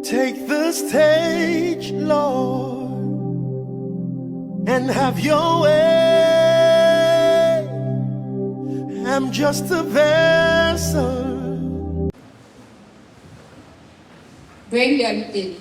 Take the stage, Lord, and have your way. I'm just a vessel. Bring everything.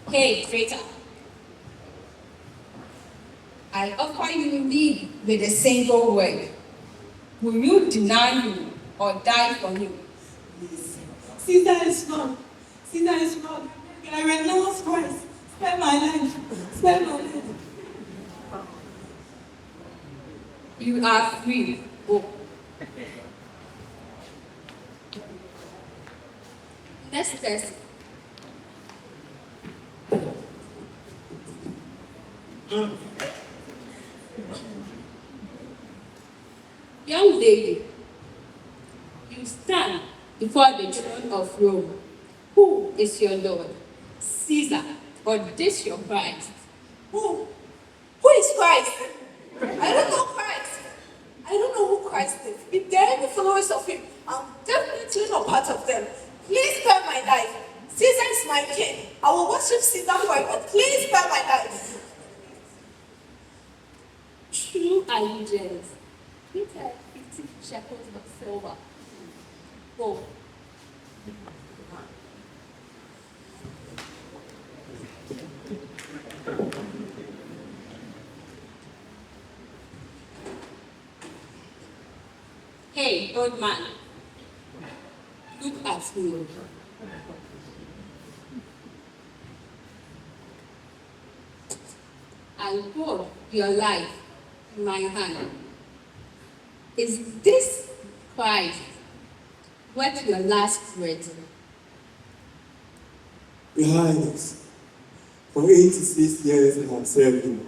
Hey, traitor. I offer you leave with a single word. Will you deny me or die for me? Caesar is Lord. Caesar is Lord. I renounce Christ. Spare my life. Spare my life. You are free. Go. Next test. Young lady, you stand before the throne of Rome. Who is your Lord? Caesar or this your Christ? Who is Christ? I don't know Christ. I don't know who Christ is. If there are any followers of him, I'm definitely not part of them. Please spare my life. Caesar is my king. I will worship Caesar forever, but please spare my life. True allegiance. Peter 50 shekels of silver. Go. Hey, old man. Look at me. I hold your life in my hand. Is this Christ worth your last breath? Your Highness, for 86 years I have served him,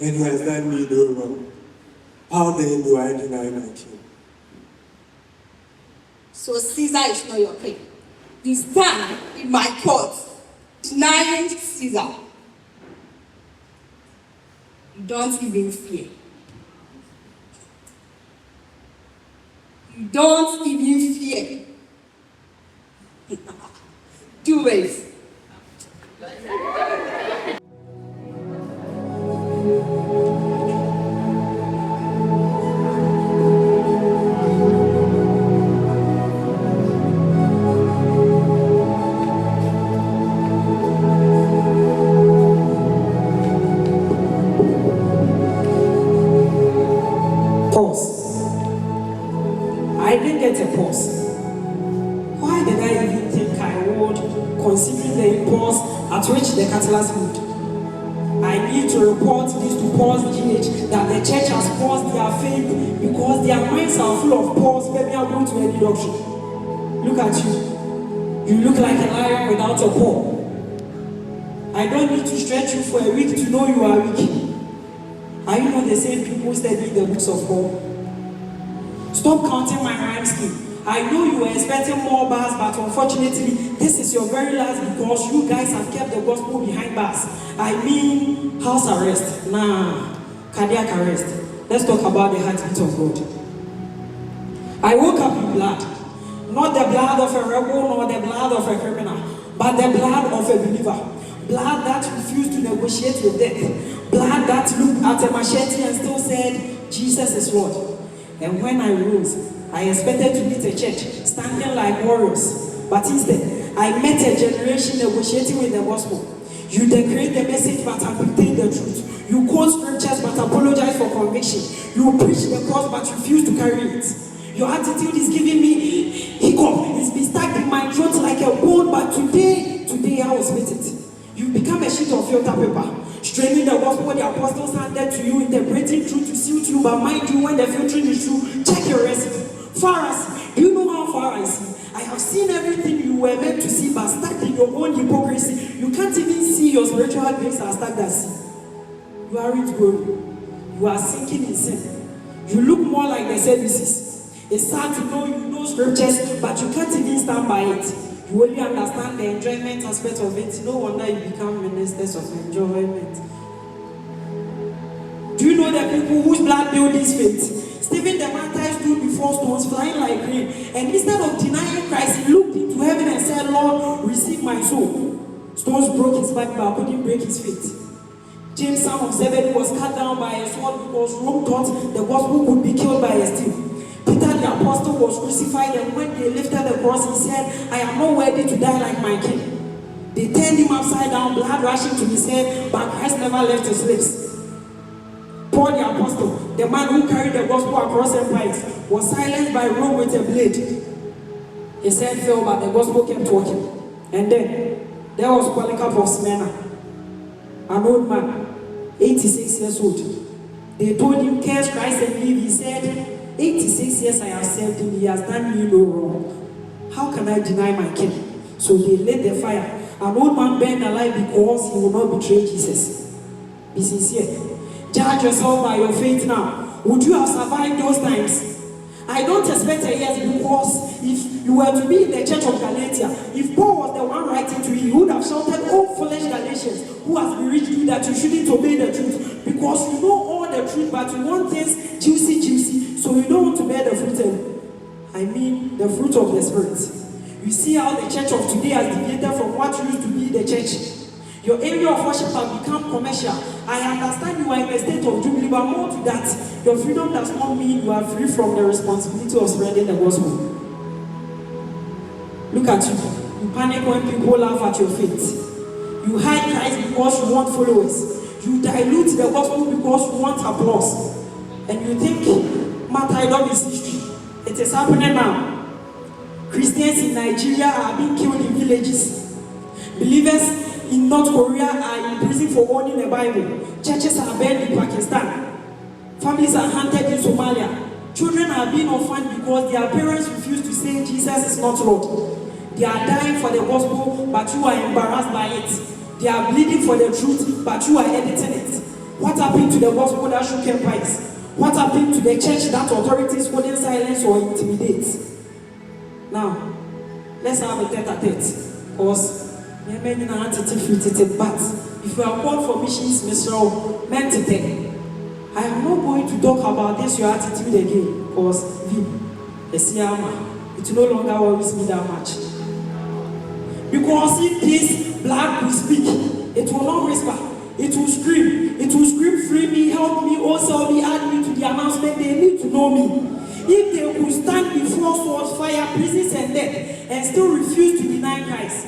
and he has done me no wrong. How then do I deny my king? So Caesar is not your king. You stand in my court denying Caesar. You don't even fear. You don't even fear. Do it. Pause. I didn't get a pause. Why did I even think I would, considering the impulse at which the catalyst moved? I need to report this to Paul's GH that the church has paused their faith because their minds are full of Paul's baby are going to any doctrine. Look at you. You look like a lion without a paw. I don't need to stretch you for a week to know you are weak. Are you not the same people studying the books of Paul? Stop counting my rhyme scheme. I know you were expecting more bars, but unfortunately, this is your very last because you guys have kept the gospel behind bars. I mean, house arrest. Nah, cardiac arrest. Let's talk about the heartbeat of God. I woke up in blood. Not the blood of a rebel, nor the blood of a criminal, but the blood of a believer. Blood that refused to negotiate with death. Blood that looked at a machete and still said, Jesus is Lord. And when I rose, I expected to meet a church standing like warriors. But instead, I met a generation negotiating with the gospel. You degrade the message but amputate the truth. You quote scriptures but apologize for conviction. You preach the cross but refuse to carry it. Your attitude is giving me hiccup. It's been stuck in my throat like a bone, but today I will spit it. You become a sheet of filter paper. Straining the gospel the apostles handed to you, interpreting truth to suit you, but mind you, when the filtering is true, check your recipe. Pharisees, I see. I have seen everything you were meant to see, but stuck in your own hypocrisy. You can't even see your spiritual grace as stuck at sea. You aren't growing. You are sinking in sin. You look more like the Sadducees. It's sad to know you know scriptures, but you can't even stand by it. You only understand the enjoyment aspect of it. No wonder you become ministers of enjoyment. Do you know the people whose blood built this faith? Stephen the martyr stood before stones flying like rain, and instead of denying Christ, he looked into heaven and said, Lord, receive my soul. Stones broke his back, but couldn't break his faith. James, son of Zebedee, was cut down by a sword because Rome thought the gospel could be killed by a steel. Peter the apostle was crucified, and when they lifted the cross, he said, I am not worthy to die like my king. They turned him upside down, blood rushing to his head, but Christ never left his lips. Paul the apostle, the man who carried the gospel across empires, was silenced by Rome with a blade. His head fell, but the gospel kept walking. And then there was Polycarp of Smyrna, an old man, 86 years old. They told him, curse Christ and leave. He said, 86 years I have served him, he has done me no wrong. How can I deny my king? So they lit the fire. An old man burned alive because he will not betray Jesus. Be sincere. Judge yourself by your faith now. Would you have survived those times? I don't expect a yes, because if you were to be in the church of Galatia, if Paul was the one writing to you, he would have shouted, oh foolish Galatians, who has bewitched you that you shouldn't obey the truth, because you know all the truth, but you want things juicy, so you don't want to bear the fruit the fruit of the Spirit. You see how the church of today has deviated from what used to be the church. Your area of worship has become commercial. I understand you are in a state of jubilee, but more to that, your freedom does not mean you are free from the responsibility of spreading the gospel. Look at you. You panic when people laugh at your faith. You hide Christ because you want followers. You dilute the gospel because you want applause. And you think martyrdom is history. It is happening now. Christians in Nigeria are being killed in villages. Believers in North Korea are in prison for owning the Bible. Churches are banned in Pakistan. Families are hunted in Somalia. Children are being orphaned because their parents refuse to say Jesus is not Lord. They are dying for the gospel, but you are embarrassed by it. They are bleeding for the truth, but you are editing it. What happened to the gospel that shook empires? What happened to the church that authorities couldn't silence or intimidate? Now, let's have a tete-a-tete. Because but if you are called for missions, Mr. Mentite, I am not going to talk about this your attitude again, because it no longer worries me that much. Because if this blood will speak, it will not whisper, it will scream, free me, help me, also me, add me to the announcement. They need to know me. If they could stand before swords, fire, prisons and death, and still refuse to deny Christ,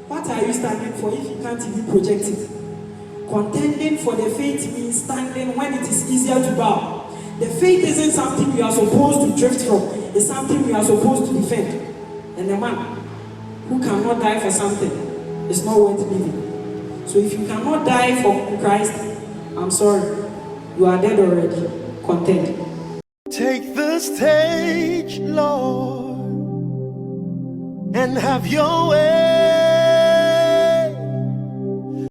what are you standing for if you can't even project it? Contending for the faith means standing when it is easier to bow. The faith isn't something we are supposed to drift from. It's something we are supposed to defend. And a man who cannot die for something is not worth living. So if you cannot die for Christ, I'm sorry, you are dead already. Contend. Take the stage, Lord, and have your way.